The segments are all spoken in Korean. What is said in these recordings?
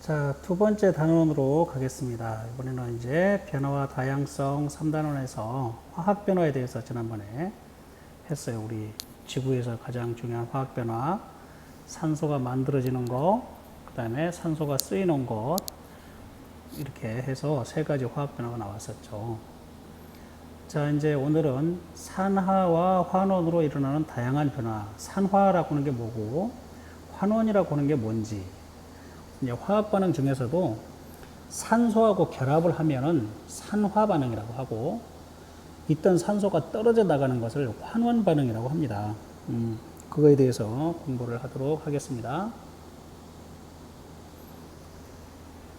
자, 두 번째 단원으로 가겠습니다. 이번에는 이제 변화와 다양성 3단원에서 화학 변화에 대해서 지난번에 했어요. 우리 지구에서 가장 중요한 화학 변화, 산소가 만들어지는 것, 그 다음에 산소가 쓰이는 것, 이렇게 해서 세 가지 화학 변화가 나왔었죠. 자, 이제 오늘은 산화와 환원으로 일어나는 다양한 변화, 산화라고 하는 게 뭐고, 환원이라고 하는 게 뭔지, 이제 화학 반응 중에서도 산소하고 결합을 하면은 산화 반응이라고 하고, 있던 산소가 떨어져 나가는 것을 환원 반응이라고 합니다. 그거에 대해서 공부를 하도록 하겠습니다.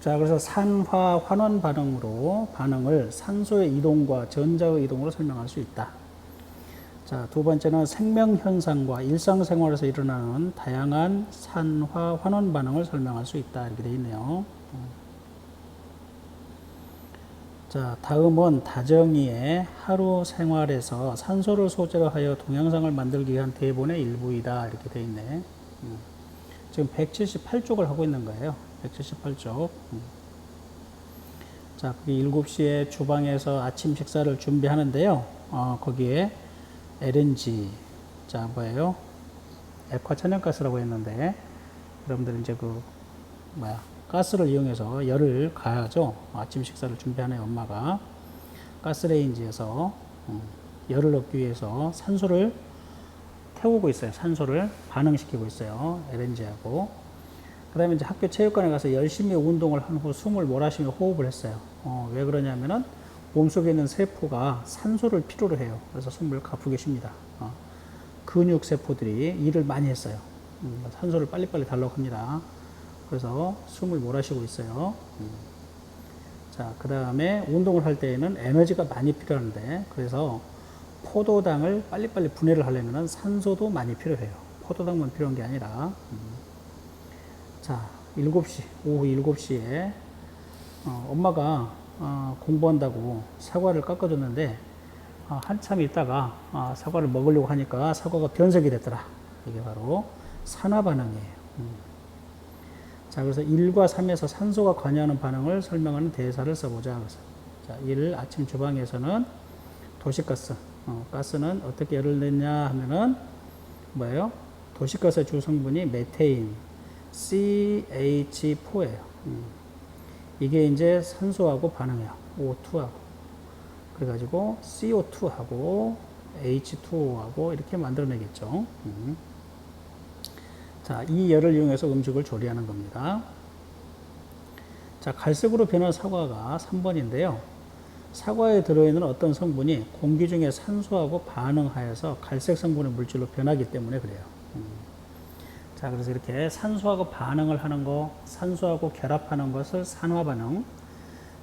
자, 그래서 산화 환원 반응으로 반응을 산소의 이동과 전자의 이동으로 설명할 수 있다. 자, 두 번째는 생명 현상과 일상생활에서 일어나는 다양한 산화 환원 반응을 설명할 수 있다. 이렇게 되어 있네요. 자, 다음은 다정이의 하루 생활에서 산소를 소재로 하여 동영상을 만들기 위한 대본의 일부이다. 이렇게 되어 있네. 지금 178쪽을 하고 있는 거예요. 178쪽. 자, 7시에 주방에서 아침 식사를 준비하는데요. 거기에 LNG, 자, 뭐예요? 액화천연가스라고 했는데, 여러분들 이제 가스를 이용해서 열을 가하죠. 아침 식사를 준비하는 엄마가 가스레인지에서 열을 얻기 위해서 산소를 태우고 있어요. 산소를 반응시키고 있어요. LNG하고. 그 다음에 이제 학교 체육관에 가서 열심히 운동을 한 후 숨을 몰아쉬며 호흡을 했어요. 왜 그러냐면은 몸속에 있는 세포가 산소를 필요로 해요. 그래서 숨을 가쁘게 쉽니다. 근육 세포들이 일을 많이 했어요. 산소를 빨리빨리 달라고 합니다. 그래서 숨을 몰아쉬고 있어요. 자, 그 다음에 운동을 할 때에는 에너지가 많이 필요한데, 그래서 포도당을 빨리빨리 분해를 하려면 산소도 많이 필요해요. 포도당만 필요한 게 아니라. 자, 7시, 오후 7시에 엄마가 공부한다고 사과를 깎아줬는데, 한참 있다가 사과를 먹으려고 하니까 사과가 변색이 됐더라. 이게 바로 산화 반응이에요. 자, 그래서 1과 3에서 산소가 관여하는 반응을 설명하는 대사를 써보자. 그래서 자, 1, 아침 주방에서는 도시가스. 가스는 어떻게 열을 냈냐 하면은 뭐예요? 도시가스의 주 성분이 메테인, CH4예요. 이게 이제 산소하고 반응해요. O2하고. 그래가지고 CO2하고 H2O하고 이렇게 만들어내겠죠. 자, 이 열을 이용해서 음식을 조리하는 겁니다. 자, 갈색으로 변한 사과가 3번인데요. 사과에 들어있는 어떤 성분이 공기 중에 산소하고 반응하여서 갈색 성분의 물질로 변하기 때문에 그래요. 자, 그래서 이렇게 산소하고 반응을 하는 거, 산소하고 결합하는 것을 산화 반응,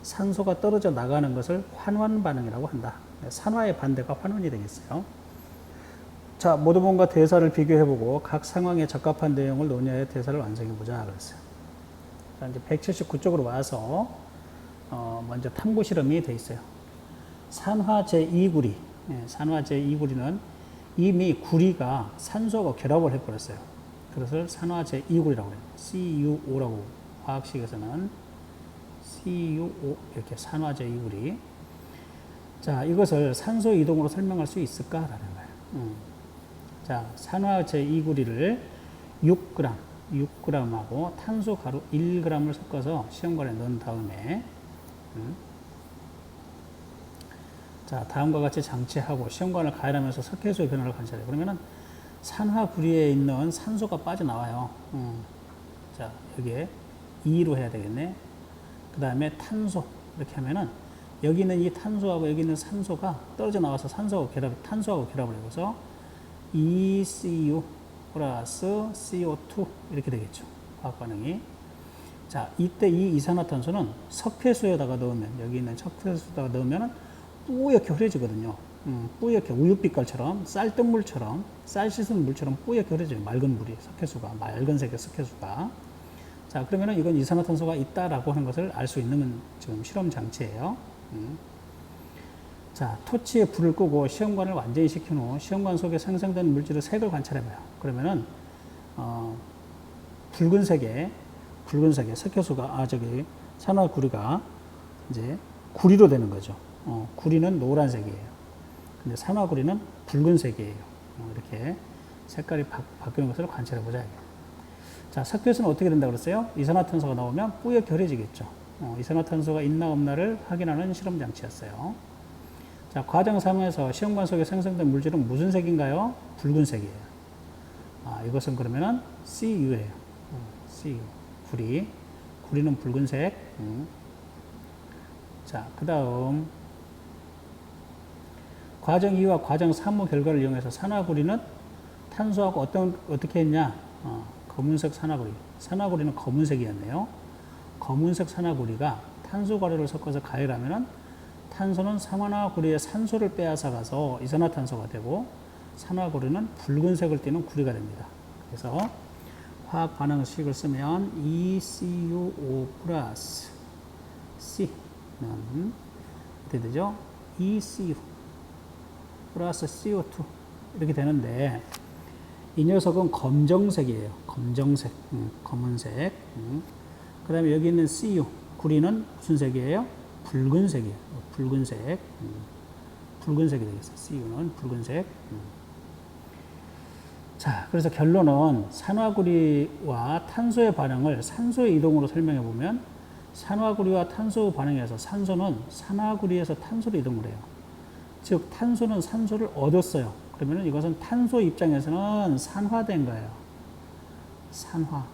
산소가 떨어져 나가는 것을 환원 반응이라고 한다. 산화의 반대가 환원이 되겠어요. 자, 모두문과 대사를 비교해보고 각 상황에 적합한 내용을 논의하여 대사를 완성해보자. 그랬어요. 자, 이제 179쪽으로 와서, 먼저 탐구 실험이 돼 있어요. 산화 제2구리. 산화 제2구리는 이미 구리가 산소하고 결합을 해버렸어요. 그것을 산화 제2구리라고 해요. CuO라고 화학식에서는 CuO 이렇게 산화 제2구리. 자, 이것을 산소 이동으로 설명할 수 있을까라는 거예요. 자, 산화 제2구리를 6g하고 탄소 가루 1g을 섞어서 시험관에 넣은 다음에 자, 다음과 같이 장치하고 시험관을 가열하면서 석회수의 변화를 관찰해요. 그러면은 산화구리에 있는 산소가 빠져나와요. 자, 여기에 2로 해야 되겠네. 그 다음에 탄소 이렇게 하면은 여기 있는 이 탄소하고 여기 있는 산소가 떨어져 나와서 탄소하고 결합을 해서 ECU 플러스 CO2 이렇게 되겠죠. 화학 반응이. 자, 이때 이 이산화탄소는 석회수에다가 넣으면, 여기 있는 석회수에다가 넣으면 뿌옇게 흐려지거든요. 뿌옇게 우유빛깔처럼, 쌀뜨물처럼, 쌀 씻은 물처럼 뿌옇게 흐려져요. 맑은 물이, 석회수가, 맑은색의 석회수가. 자, 그러면은 이건 이산화탄소가 있다라고 하는 것을 알 수 있는 지금 실험 장치예요. 자, 토치에 불을 끄고 시험관을 완전히 식힌 후 시험관 속에 생성된 물질의 색을 관찰해봐요. 그러면은 붉은색의 붉은색에 석회수가 산화구리가 이제 구리로 되는 거죠. 구리는 노란색이에요. 근데 산화구리는 붉은색이에요. 이렇게 색깔이 바뀌는 것을 관찰해 보자. 자, 석회수는 어떻게 된다고 그랬어요? 이산화탄소가 나오면 뿌옇게 흐려지겠죠. 이산화탄소가 있나 없나를 확인하는 실험 장치였어요. 자, 과정 3에서 시험관 속에 생성된 물질은 무슨 색인가요? 붉은색이에요. 이것은 그러면은 CU예요. CU. 구리는 붉은색. 자, 그 다음 과정 2와 과정 3의 결과를 이용해서 산화구리는 탄소하고 어떻게 했냐? 검은색 산화구리. 산화구리는 검은색이었네요. 검은색 산화구리가 탄소 가루를 섞어서 가열하면은 탄소는 산화구리의 산소를 빼앗아 가서 이산화탄소가 되고 산화구리는 붉은색을 띠는 구리가 됩니다. 그래서 화학 반응식을 쓰면 ECU5 플러스 C는 어떻게 되죠? ECU 플러스 CO2 이렇게 되는데 이 녀석은 검정색이에요. 검정색, 검은색. 그 다음에 여기 있는 CU, 구리는 무슨 색이에요? 붉은색이에요. 붉은색. 붉은색이 되겠어요. CU는 붉은색. 자, 그래서 결론은 산화구리와 탄소의 반응을 산소의 이동으로 설명해 보면 산화구리와 탄소 반응에서 산소는 산화구리에서 탄소로 이동을 해요. 즉, 탄소는 산소를 얻었어요. 그러면 이것은 탄소 입장에서는 산화된 거예요. 산화.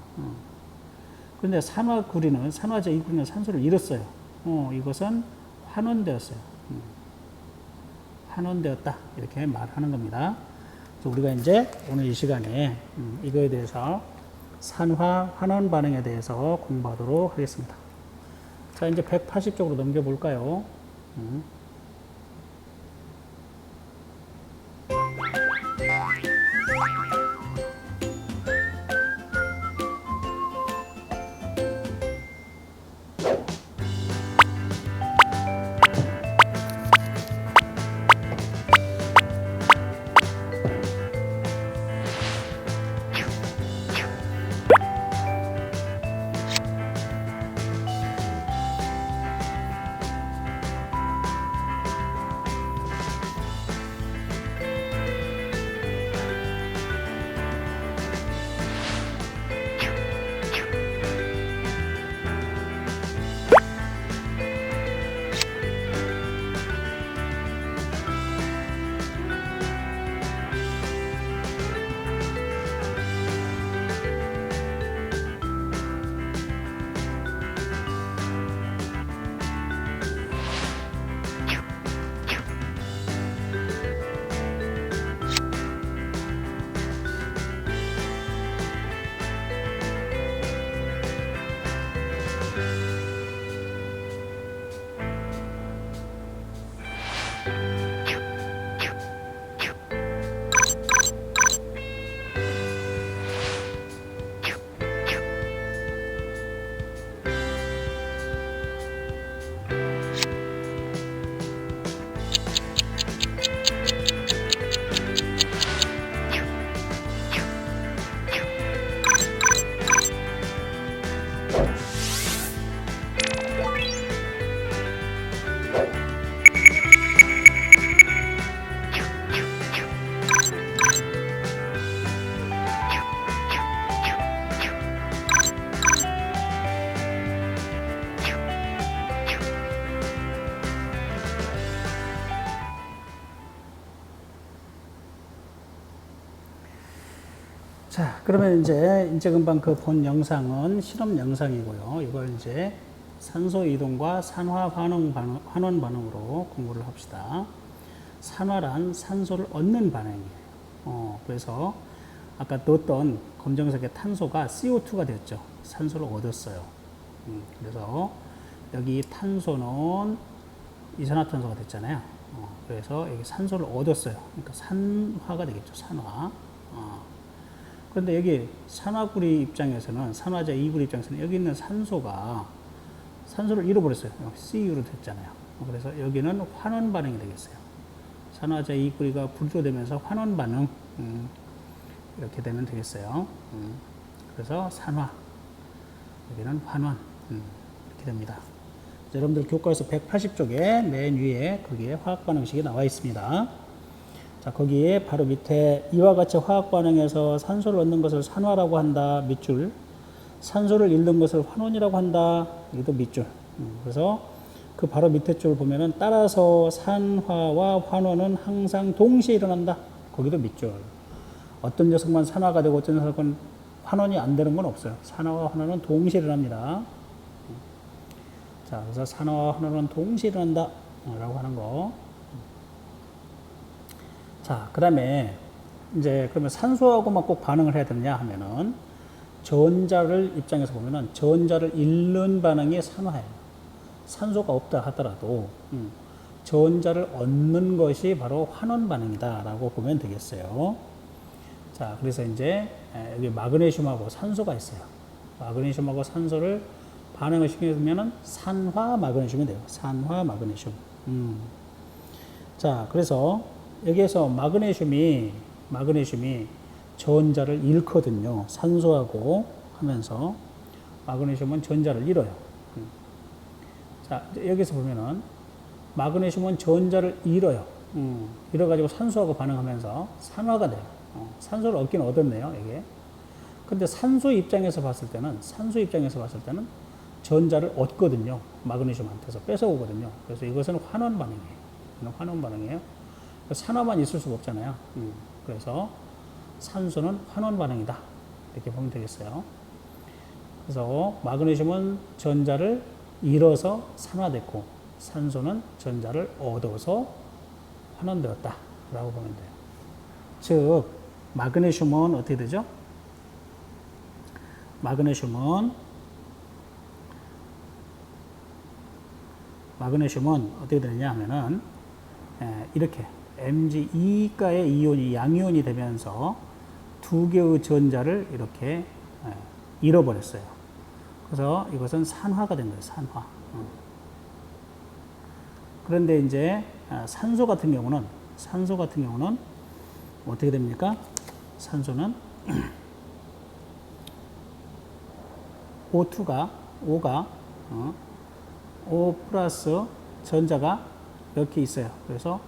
그런데 산화구리는, 산화제 이 구리는 산소를 잃었어요. 이것은 환원되었어요. 환원되었다. 이렇게 말하는 겁니다. 우리가 이제 오늘 이 시간에 이거에 대해서 산화 환원 반응에 대해서 공부하도록 하겠습니다. 자, 이제 180쪽으로 넘겨볼까요? 자, 그러면 이제 금방 그 본 영상은 실험 영상이고요. 이걸 이제 산소 이동과 산화 환원 반응으로 공부를 합시다. 산화란 산소를 얻는 반응이에요. 그래서 아까 넣었던 검정색의 탄소가 CO2가 됐죠. 산소를 얻었어요. 그래서 여기 탄소는 이산화탄소가 됐잖아요. 그래서 여기 산소를 얻었어요. 그러니까 산화가 되겠죠. 산화. 그런데 여기 산화구리 입장에서는, 산화제 2구리 입장에서는 여기 있는 산소를 잃어버렸어요. CU로 됐잖아요. 그래서 여기는 환원 반응이 되겠어요. 산화제 2구리가 분조되면서 환원 반응, 이렇게 되면 되겠어요. 그래서 산화. 여기는 환원. 이렇게 됩니다. 여러분들 교과서 180쪽에 맨 위에 거기에 화학 반응식이 나와 있습니다. 자, 거기에 바로 밑에 이와 같이 화학 반응에서 산소를 얻는 것을 산화라고 한다. 밑줄. 산소를 잃는 것을 환원이라고 한다. 이것도 밑줄. 그래서 그 바로 밑에 줄 보면은 따라서 산화와 환원은 항상 동시에 일어난다. 거기도 밑줄. 어떤 녀석만 산화가 되고 어떤 녀석은 환원이 안 되는 건 없어요. 산화와 환원은 동시에 일어납니다. 자, 그래서 산화와 환원은 동시에 일어난다. 라고 하는 거. 자, 그 다음에 이제 그러면 산소하고만 꼭 반응을 해야 되느냐 하면은 전자를 입장에서 보면은 전자를 잃는 반응이 산화예요. 산소가 없다 하더라도 전자를 얻는 것이 바로 환원 반응이다라고 보면 되겠어요. 자, 그래서 이제 여기 마그네슘하고 산소가 있어요. 마그네슘하고 산소를 반응을 시키면은 산화 마그네슘이 돼요. 산화 마그네슘. 자, 그래서 여기에서 마그네슘이 전자를 잃거든요. 산소하고 하면서 마그네슘은 전자를 잃어요. 자, 여기서 보면은 마그네슘은 전자를 잃어요. 잃어가지고 산소하고 반응하면서 산화가 돼요. 산소를 얻긴 얻었네요, 이게. 근데 산소 입장에서 봤을 때는 전자를 얻거든요. 마그네슘한테서 뺏어오거든요. 그래서 이것은 환원 반응이에요. 환원 반응이에요. 산화만 있을 수가 없잖아요. 그래서 산소는 환원 반응이다. 이렇게 보면 되겠어요. 그래서 마그네슘은 전자를 잃어서 산화됐고 산소는 전자를 얻어서 환원되었다. 라고 보면 돼요. 즉, 마그네슘은 어떻게 되죠? 마그네슘은 어떻게 되느냐 하면은 이렇게 Mg2가의 이온이 양이온이 되면서 두 개의 전자를 이렇게 잃어버렸어요. 그래서 이것은 산화가 된 거예요. 산화. 그런데 이제 산소 같은 경우는 어떻게 됩니까? 산소는 O가 O 플러스 전자가 이렇게 있어요. 그래서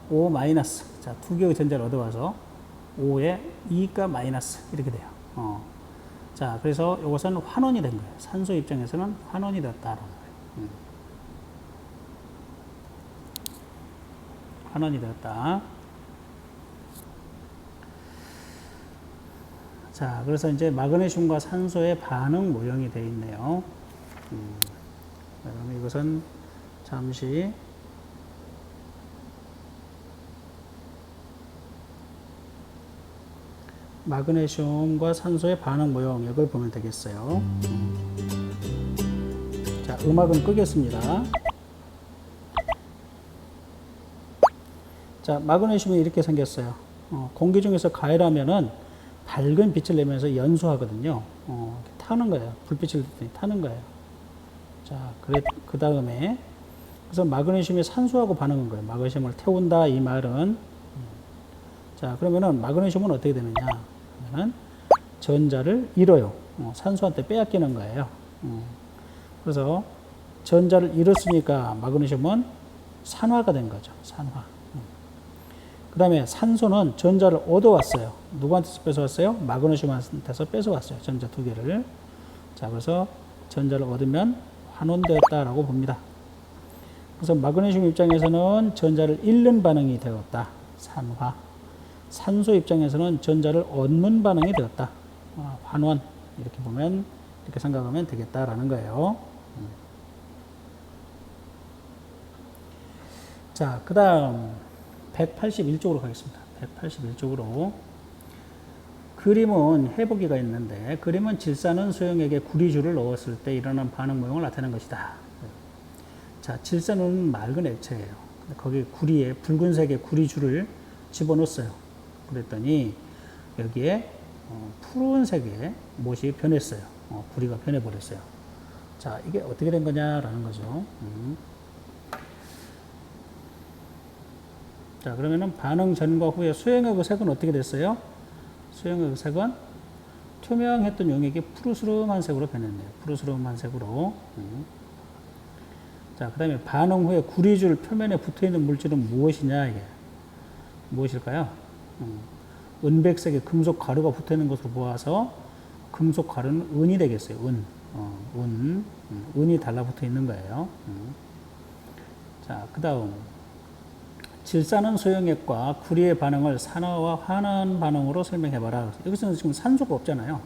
O 마이너스. 자, 두 개의 전자를 얻어와서 O에 E가 마이너스. 이렇게 돼요. 자, 그래서 이것은 환원이 된 거예요. 산소 입장에서는 환원이 됐다라는 거예요. 환원이 되었다. 자, 그래서 이제 마그네슘과 산소의 반응 모형이 되어 있네요. 그럼 이것은 잠시 마그네슘과 산소의 반응 모형 이걸 보면 되겠어요. 자, 음악은 끄겠습니다. 자, 마그네슘이 이렇게 생겼어요. 공기 중에서 가열하면은 밝은 빛을 내면서 연소하거든요. 타는 거예요. 불빛을 냈더니 타는 거예요. 자, 그 다음에 그래서 마그네슘이 산소하고 반응한 거예요. 마그네슘을 태운다 이 말은. 자, 그러면은 마그네슘은 어떻게 되느냐? 그러면은 전자를 잃어요. 산소한테 빼앗기는 거예요. 그래서 전자를 잃었으니까 마그네슘은 산화가 된 거죠. 산화. 그 다음에 산소는 전자를 얻어왔어요. 누구한테서 뺏어왔어요? 마그네슘한테서 뺏어왔어요. 전자 두 개를. 자, 그래서 전자를 얻으면 환원되었다라고 봅니다. 그래서 마그네슘 입장에서는 전자를 잃는 반응이 되었다. 산화. 산소 입장에서는 전자를 얻는 반응이 되었다. 환원. 이렇게 보면, 이렇게 생각하면 되겠다라는 거예요. 자, 그 다음 181쪽으로 가겠습니다. 181쪽으로. 그림은 해보기가 있는데, 그림은 질산은 소형액에 구리주를 넣었을 때 일어난 반응 모형을 나타내는 것이다. 자, 질산은 맑은 액체예요. 거기 구리에, 붉은색의 구리주를 집어넣었어요. 그랬더니, 여기에 푸른색의 못이 변했어요. 구리가 변해버렸어요. 자, 이게 어떻게 된 거냐라는 거죠. 자, 그러면은 반응 전과 후에 수용액의 색은 어떻게 됐어요? 수용액의 색은 투명했던 용액이 푸르스름한 색으로 변했네요. 푸르스름한 색으로. 자, 그 다음에 반응 후에 구리줄 표면에 붙어 있는 물질은 무엇이냐, 이게. 무엇일까요? 은백색의 금속 가루가 붙어 있는 것으로 보아서 금속 가루는 은이 되겠어요. 은이 달라붙어 있는 거예요. 자, 그 다음. 질산은 소용액과 구리의 반응을 산화와 환원 반응으로 설명해봐라. 여기서는 지금 산소가 없잖아요.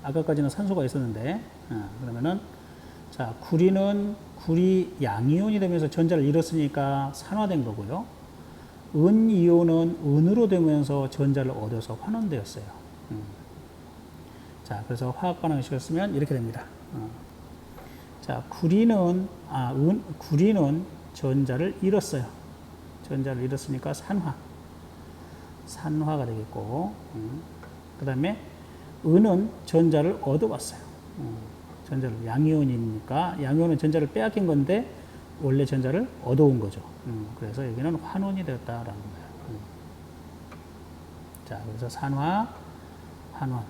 아까까지는 산소가 있었는데, 그러면은, 자, 구리 양이온이 되면서 전자를 잃었으니까 산화된 거고요. 은이온은 은으로 되면서 전자를 얻어서 환원되었어요. 자, 그래서 화학 반응을 시켰으면 이렇게 됩니다. 자, 구리는 전자를 잃었어요. 전자를 잃었으니까 산화가 되겠고, 그 다음에 은은 전자를 얻어왔어요. 전자를 양이온이니까 양이온은 전자를 빼앗긴 건데 원래 전자를 얻어온 거죠. 그래서 여기는 환원이 되었다라는 거예요. 자, 그래서 산화, 환원.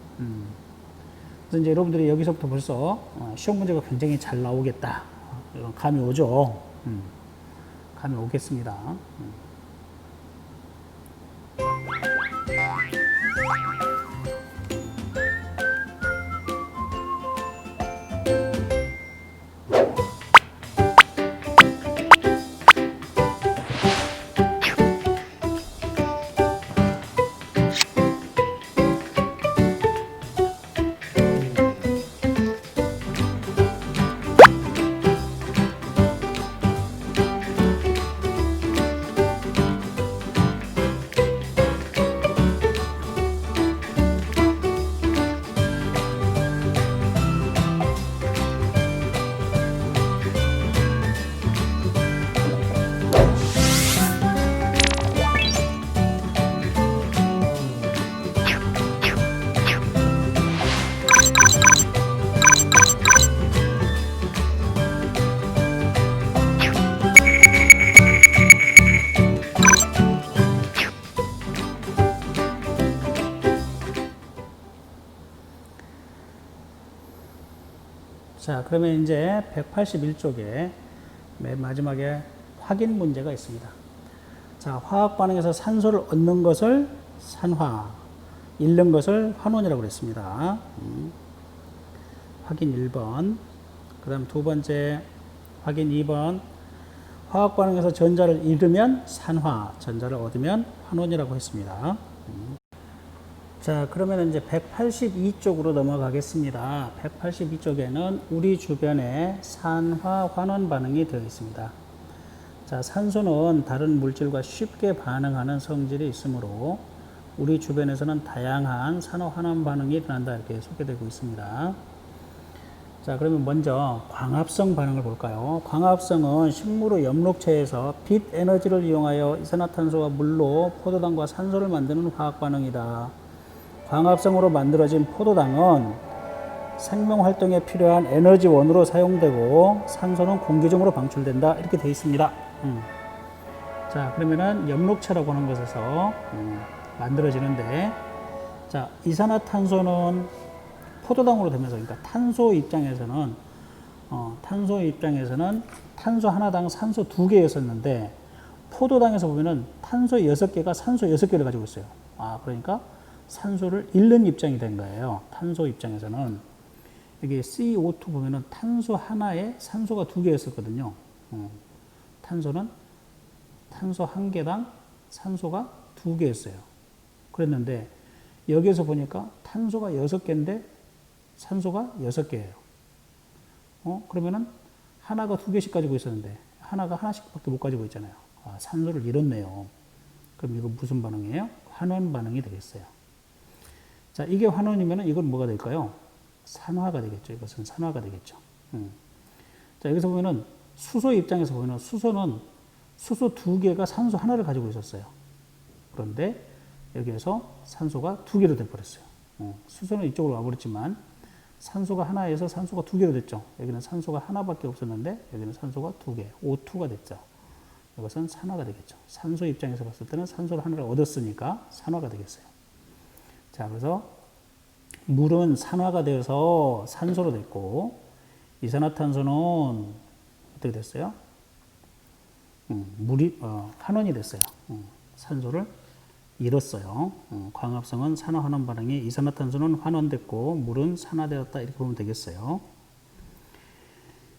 그래서 이제 여러분들이 여기서부터 벌써 시험 문제가 굉장히 잘 나오겠다. 이런 감이 오죠. 감이 오겠습니다. 자, 그러면 이제 181쪽에 맨 마지막에 확인 문제가 있습니다. 자, 화학 반응에서 산소를 얻는 것을 산화, 잃는 것을 환원이라고 그랬습니다. 확인 1번. 그 다음 두 번째, 확인 2번. 화학 반응에서 전자를 잃으면 산화, 전자를 얻으면 환원이라고 했습니다. 자, 그러면 이제 182쪽으로 넘어가겠습니다. 182쪽에는 우리 주변에 산화 환원 반응이 되어 있습니다. 자, 산소는 다른 물질과 쉽게 반응하는 성질이 있으므로 우리 주변에서는 다양한 산화 환원 반응이 일어난다, 이렇게 소개되고 있습니다. 자, 그러면 먼저 광합성 반응을 볼까요? 광합성은 식물의 엽록체에서 빛 에너지를 이용하여 이산화탄소와 물로 포도당과 산소를 만드는 화학 반응이다. 광합성으로 만들어진 포도당은 생명 활동에 필요한 에너지원으로 사용되고 산소는 공기 중으로 방출된다, 이렇게 되어 있습니다. 자, 그러면은 엽록체라고 하는 것에서 만들어지는데, 자, 이산화탄소는 포도당으로 되면서, 그러니까 탄소 입장에서는 탄소 하나당 산소 2개였었는데 포도당에서 보면은 탄소 6개가 산소 6개를 가지고 있어요. 그러니까 산소를 잃는 입장이 된 거예요. 탄소 입장에서는. 여기 CO2 보면은 탄소 하나에 산소가 2개였었거든요. 탄소는 탄소 한 개당 산소가 2개였어요. 그랬는데 여기에서 보니까 탄소가 6개인데 산소가 6개예요. 그러면은 하나가 2개씩 가지고 있었는데 하나가 하나씩밖에 못 가지고 있잖아요. 산소를 잃었네요. 그럼 이거 무슨 반응이에요? 환원 반응이 되겠어요. 자, 이게 환원이면 이건 뭐가 될까요? 산화가 되겠죠. 이것은 산화가 되겠죠. 자, 여기서 보면은 수소 입장에서 보면은 수소는 수소 2개가 산소 하나를 가지고 있었어요. 그런데 여기에서 산소가 2개로 돼버렸어요. 수소는 이쪽으로 와버렸지만 산소가 하나에서 산소가 2개로 됐죠. 여기는 산소가 하나밖에 없었는데 여기는 산소가 2개, O2가 됐죠. 이것은 산화가 되겠죠. 산소 입장에서 봤을 때는 산소를 하나를 얻었으니까 산화가 되겠어요. 자, 그래서 물은 산화가 되어서 산소로 됐고, 이산화탄소는 어떻게 됐어요? 물이, 환원이 됐어요. 산소를 잃었어요. 광합성은 산화 환원 반응이 이산화탄소는 환원됐고, 물은 산화되었다. 이렇게 보면 되겠어요.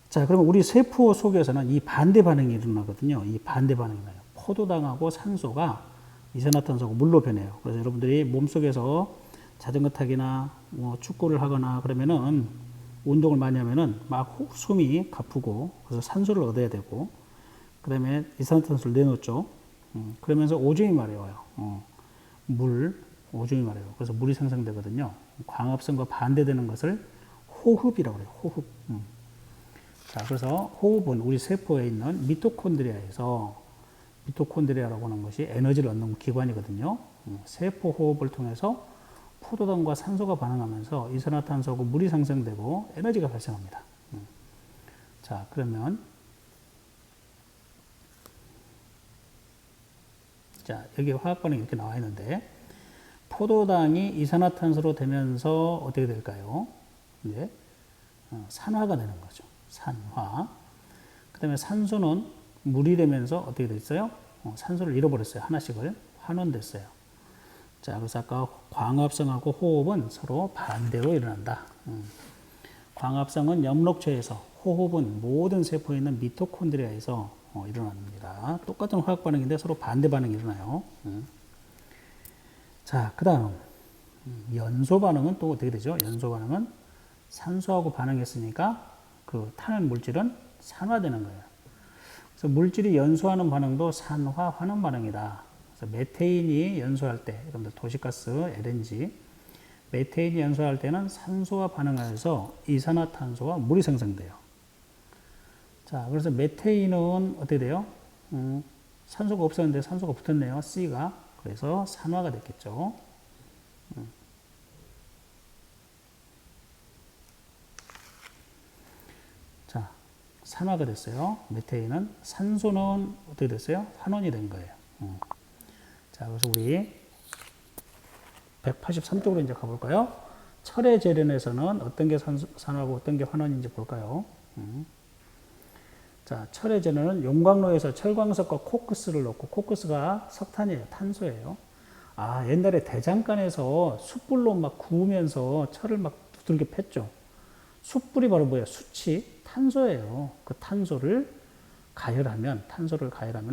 자, 그러면 우리 세포 속에서는 이 반대 반응이 일어나거든요. 이 반대 반응이 나요. 포도당하고 산소가 이산화탄소가 물로 변해요. 그래서 여러분들이 몸속에서 자전거 타기나 뭐 축구를 하거나 그러면은 운동을 많이 하면은 막 숨이 가쁘고 그래서 산소를 얻어야 되고 그다음에 이산화탄소를 내놓죠. 그러면서 오줌이 마려워요. 오줌이 마려워요. 그래서 물이 생성되거든요. 광합성과 반대되는 것을 호흡이라고 해요. 호흡. 자, 그래서 호흡은 우리 세포에 있는 미토콘드리아라고 하는 것이 에너지를 얻는 기관이거든요. 세포 호흡을 통해서 포도당과 산소가 반응하면서 이산화탄소하고 물이 생성되고 에너지가 발생합니다. 자, 그러면 자, 여기 화학 반응이 이렇게 나와 있는데 포도당이 이산화탄소로 되면서 어떻게 될까요? 이제 산화가 되는 거죠. 산화. 그 다음에 산소는 물이 되면서 어떻게 됐어요? 산소를 잃어버렸어요. 하나씩을 환원됐어요. 자, 그래서 아까 광합성하고 호흡은 서로 반대로 일어난다. 광합성은 엽록체에서, 호흡은 모든 세포에 있는 미토콘드리아에서 일어납니다. 똑같은 화학 반응인데 서로 반대 반응이 일어나요. 자, 그 다음 연소 반응은 또 어떻게 되죠? 연소 반응은 산소하고 반응했으니까 그 타는 물질은 산화되는 거예요. 그래서 물질이 연소하는 반응도 산화 환원 반응이다. 그래서 메테인이 연소할 때, 여러분들 도시가스 LNG, 메테인이 연소할 때는 산소와 반응하여서 이산화탄소와 물이 생성돼요. 자, 그래서 메테인은 어떻게 돼요? 산소가 없었는데 산소가 붙었네요. C가. 그래서 산화가 됐겠죠. 자, 산화가 됐어요. 메테인은. 산소는 어떻게 됐어요? 환원이 된 거예요. 자, 그래서 우리 183쪽으로 이제 가볼까요? 철의 재련에서는 어떤 게 산화고 어떤 게 환원인지 볼까요? 자, 철의 재련은 용광로에서 철광석과 코크스를 넣고, 코크스가 석탄이에요. 탄소예요. 아, 옛날에 대장간에서 숯불로 막 구우면서 철을 막 두들겨 팼죠. 숯불이 바로 뭐예요? 숯이 탄소예요. 그 탄소를 가열하면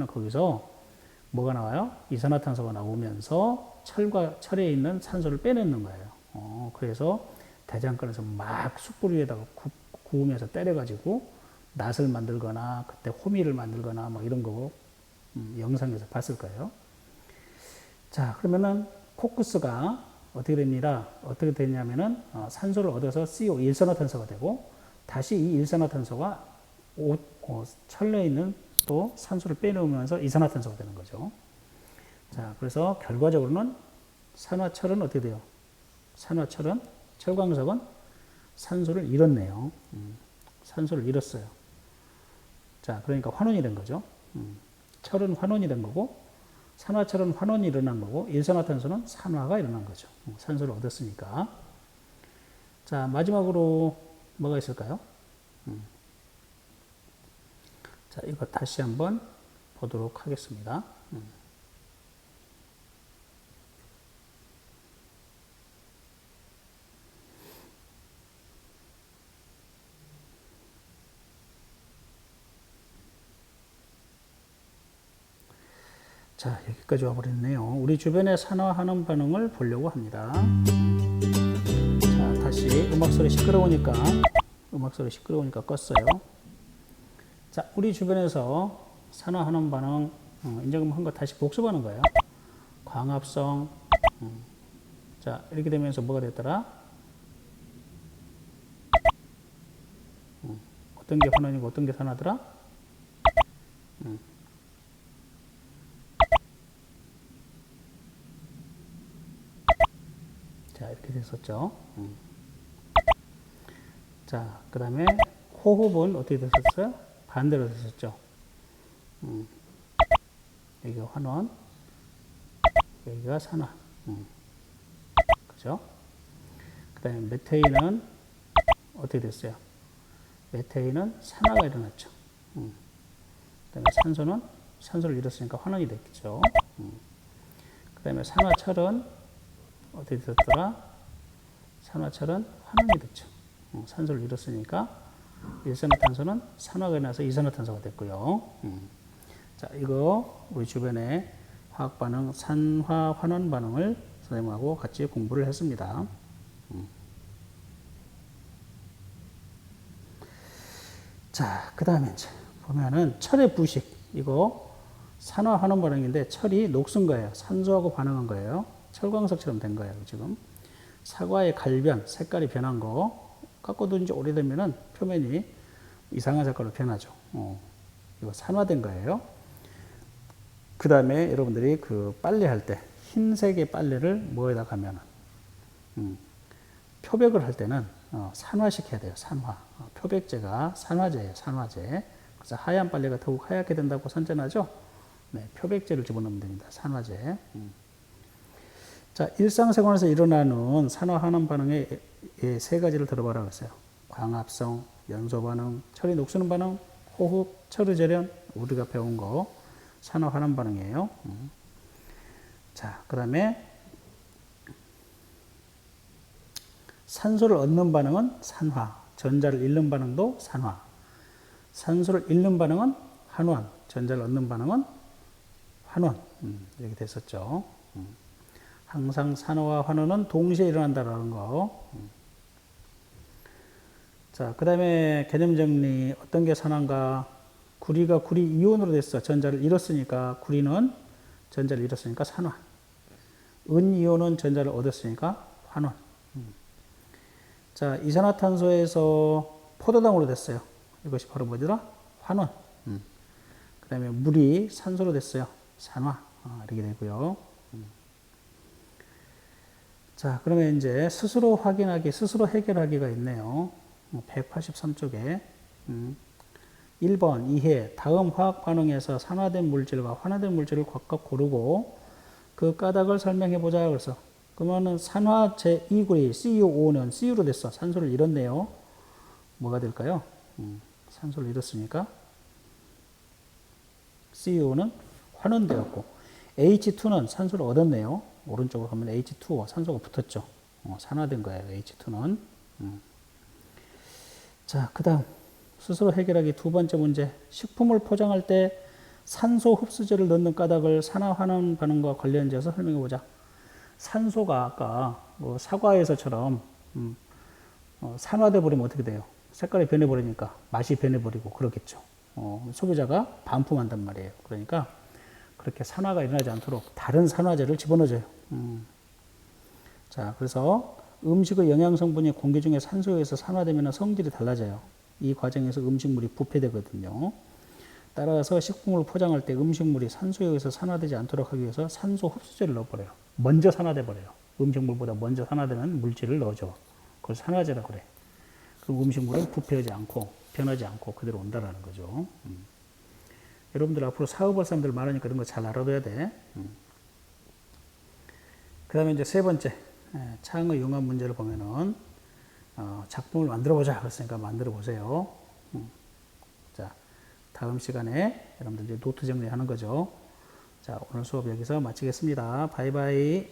거기서 뭐가 나와요? 이산화탄소가 나오면서 철에 있는 산소를 빼내는 거예요. 그래서 대장간에서 막 숯불 위에다가 구우면서 때려가지고 낫을 만들거나 그때 호미를 만들거나 뭐 이런 거 영상에서 봤을 거예요. 자, 그러면은 코크스가 어떻게 되냐면은 산소를 얻어서 CO 일산화탄소가 되고 다시 이 일산화탄소가 철에 있는 또 산소를 빼놓으면서 이산화탄소가 되는 거죠. 자, 그래서 결과적으로는 산화철은 어떻게 돼요? 철광석은 산소를 잃었네요. 산소를 잃었어요. 자, 그러니까 환원이 된 거죠. 철은 환원이 된 거고, 산화철은 환원이 일어난 거고, 일산화탄소는 산화가 일어난 거죠. 산소를 얻었으니까. 자, 마지막으로 뭐가 있을까요? 자, 이거 다시 한번 보도록 하겠습니다. 자, 여기까지 와버렸네요. 우리 주변의 산화하는 반응을 보려고 합니다. 자, 다시 음악소리 시끄러우니까 껐어요. 자, 우리 주변에서 산화하는 반응, 이제 한 거 다시 복습하는 거예요. 광합성, 자, 이렇게 되면서 뭐가 됐더라? 어떤 게 환원이고 어떤 게 산화더라? 자, 이렇게 됐었죠. 자, 그 다음에 호흡은 어떻게 됐었어요? 반대로 됐었죠. 여기가 환원, 여기가 산화. 그죠? 그 그다음에 메테인은 어떻게 됐어요? 메테인은 산화가 일어났죠. 그다음에 산소는 산소를 잃었으니까 환원이 됐겠죠. 그다음에 산화철은 어떻게 됐더라? 산화철은 환원이 됐죠. 산소를 잃었으니까 일산화탄소는 산화가 일어나서 이산화탄소가 됐고요. 자, 이거 우리 주변에 화학 반응, 산화 환원 반응을 선생님하고 같이 공부를 했습니다. 자, 그 다음에 이제 보면은 철의 부식, 이거 산화 환원 반응인데 철이 녹슨 거예요. 산소하고 반응한 거예요. 철광석처럼 된 거예요, 지금. 사과의 갈변, 색깔이 변한 거, 깎아둔 지 오래되면은 표면이 이상한 색깔로 변하죠. 이거 산화된 거예요. 그 다음에 여러분들이 그 빨래 할 때, 흰색의 빨래를 뭐에다 가면은, 표백을 할 때는 산화시켜야 돼요. 산화. 표백제가 산화제예요. 산화제. 그래서 하얀 빨래가 더욱 하얗게 된다고 선전하죠. 네, 표백제를 집어넣으면 됩니다. 산화제. 자, 일상생활에서 일어나는 산화환원 반응의 세 가지를 들어봐라 그랬어요. 광합성, 연소반응, 철이 녹수는 반응, 호흡, 철의절연, 우리가 배운 거 산화환원 반응이에요. 자, 그 다음에 산소를 얻는 반응은 산화, 전자를 잃는 반응도 산화, 산소를 잃는 반응은 환원, 전자를 얻는 반응은 환원. 이렇게 됐었죠. 항상 산화와 환원은 동시에 일어난다라는 거. 자, 그 다음에 개념 정리. 어떤 게 산화인가? 구리가 구리 이온으로 됐어. 전자를 잃었으니까, 구리는 전자를 잃었으니까 산화. 은 이온은 전자를 얻었으니까 환원. 자, 이산화탄소에서 포도당으로 됐어요. 이것이 바로 뭐더라? 환원. 그 다음에 물이 산소로 됐어요. 산화. 이렇게 되고요. 자, 그러면 이제 스스로 확인하기, 스스로 해결하기가 있네요. 183쪽에. 1번, 2회. 다음 화학 반응에서 산화된 물질과 환화된 물질을 각각 고르고 그 까닭을 설명해 보자. 그래서 그러면은 산화 제2구리 CuO는 Cu로 됐어. 산소를 잃었네요. 뭐가 될까요? 산소를 잃었으니까 CuO는 환원되었고 H2는 산소를 얻었네요. 오른쪽으로 가면 H2와 산소가 붙었죠. 산화된 거예요. H2는. 자, 그 다음 스스로 해결하기 두 번째 문제. 식품을 포장할 때 산소 흡수제를 넣는 까닭을 산화환원 반응과 관련지어서 설명해 보자. 산소가 아까 뭐 사과에서처럼 산화돼 버리면 어떻게 돼요? 색깔이 변해버리니까 맛이 변해버리고 그렇겠죠. 소비자가 반품한단 말이에요. 그러니까 그렇게 산화가 일어나지 않도록 다른 산화제를 집어넣어줘요. 자, 그래서 음식의 영양성분이 공기 중에 산소에 의해서 산화되면 성질이 달라져요. 이 과정에서 음식물이 부패되거든요. 따라서 식품을 포장할 때 음식물이 산소에 의해서 산화되지 않도록 하기 위해서 산소 흡수제를 넣어버려요. 먼저 산화돼 버려요. 음식물보다 먼저 산화되는 물질을 넣어줘. 그걸 산화제라고 그래. 그럼 음식물은 부패하지 않고 변하지 않고 그대로 온다라는 거죠. 여러분들 앞으로 사업할 사람들 많으니까 그런 거 잘 알아둬야 돼. 그 다음에 이제 세 번째, 창의 융합 문제를 보면은, 작품을 만들어 보자. 그랬으니까 만들어 보세요. 자, 다음 시간에 여러분들 이제 노트 정리하는 거죠. 자, 오늘 수업 여기서 마치겠습니다. 바이바이.